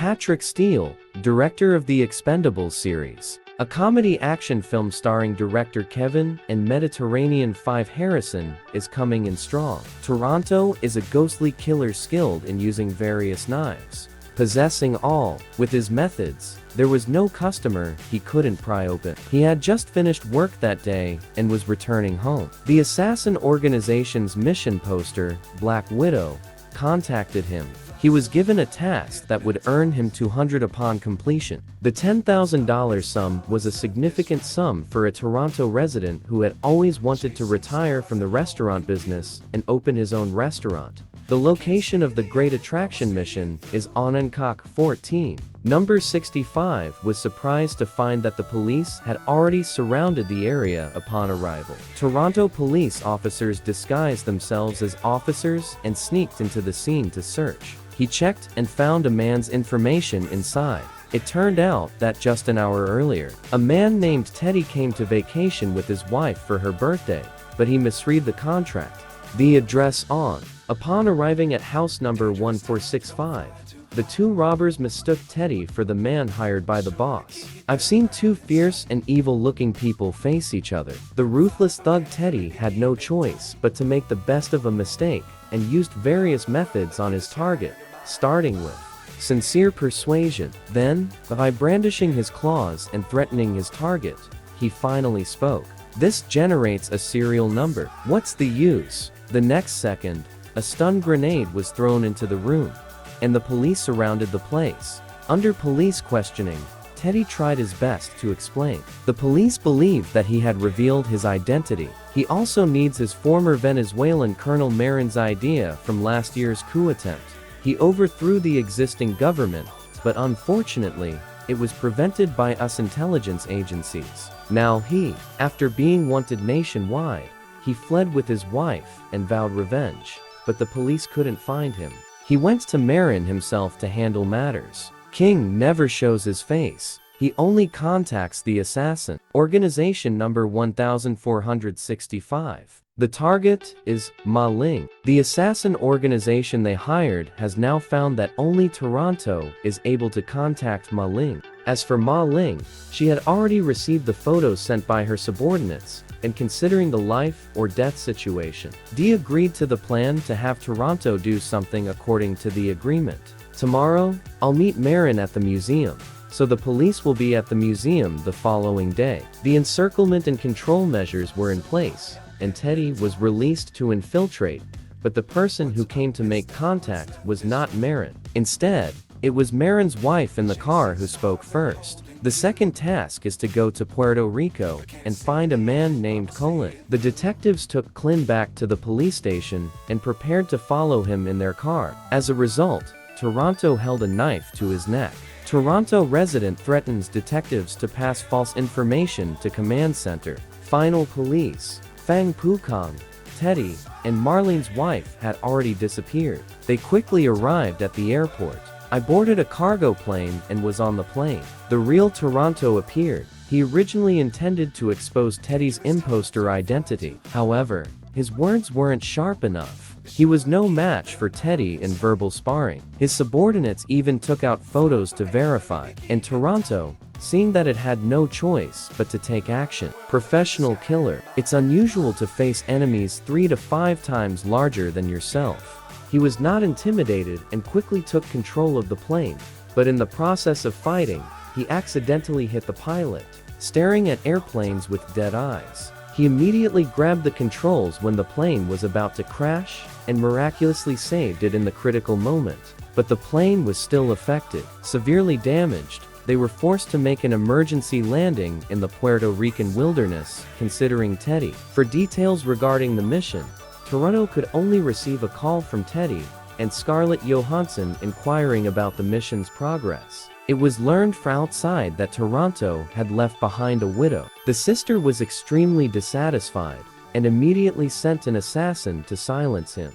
Patrick Steele, director of the Expendables series, a comedy action film starring director Kevin and Mediterranean 5 Harrison, is coming in strong. Toronto is a ghostly killer skilled in using various knives, possessing all. With his methods, there was no customer he couldn't pry open. He had just finished work that day and was returning home. The assassin organization's mission poster, Black Widow, contacted him. He was given a task that would earn him $200 upon completion. The $10,000 sum was a significant sum for a Toronto resident who had always wanted to retire from the restaurant business and open his own restaurant. The location of the Great Attraction mission is Ononcock 14. Number 65 was surprised to find that the police had already surrounded the area upon arrival. Toronto police officers disguised themselves as officers and sneaked into the scene to search. He checked and found a man's information inside. It turned out that just an hour earlier, a man named Teddy came to vacation with his wife for her birthday, but he misread the contract. The address on. Upon arriving at house number 1465, the two robbers mistook Teddy for the man hired by the boss. I've seen two fierce and evil-looking people face each other. The ruthless thug Teddy had no choice but to make the best of a mistake and used various methods on his target, starting with sincere persuasion. Then, by brandishing his claws and threatening his target, he finally spoke. This generates a serial number. What's the use? The next second, a stun grenade was thrown into the room, and the police surrounded the place. Under police questioning, Teddy tried his best to explain. The police believed that he had revealed his identity. He also needs his former Venezuelan Colonel Marin's idea from last year's coup attempt. He overthrew the existing government, but unfortunately, it was prevented by us intelligence agencies. Now he, after being wanted nationwide, he fled with his wife and vowed revenge, but the police couldn't find him. He went to Marin himself to handle matters. King never shows his face. He only contacts the assassin. Organization number 1465. The target is Ma Ling. The assassin organization they hired has now found that only Toronto is able to contact Ma Ling. As for Ma Ling, she had already received the photos sent by her subordinates, and considering the life or death situation, Dee agreed to the plan to have Toronto do something according to the agreement. Tomorrow, I'll meet Marin at the museum, so the police will be at the museum the following day. The encirclement and control measures were in place, and Teddy was released to infiltrate, but the person who came to make contact was not Marin. Instead, it was Marin's wife in the car who spoke first. The second task is to go to Puerto Rico and find a man named Colin. The detectives took Clint back to the police station and prepared to follow him in their car. As a result, Toronto held a knife to his neck. Toronto resident threatens detectives to pass false information to command center. Final police. Fang Pukong, Teddy, and Marlene's wife had already disappeared. They quickly arrived at the airport. I boarded a cargo plane and was on the plane. The real Toronto appeared. He originally intended to expose Teddy's imposter identity. However, his words weren't sharp enough. He was no match for Teddy in verbal sparring. His subordinates even took out photos to verify, and Toronto, seeing that it had no choice but to take action. Professional killer. It's unusual to face enemies 3 to 5 times larger than yourself. He was not intimidated and quickly took control of the plane, but in the process of fighting, he accidentally hit the pilot, staring at airplanes with dead eyes. He immediately grabbed the controls when the plane was about to crash and miraculously saved it in the critical moment. But the plane was still affected, severely damaged. They were forced to make an emergency landing in the Puerto Rican wilderness, considering Teddy. For details regarding the mission, Toronto could only receive a call from Teddy and Scarlett Johansson inquiring about the mission's progress. It was learned from outside that Toronto had left behind a widow. The sister was extremely dissatisfied and immediately sent an assassin to silence him.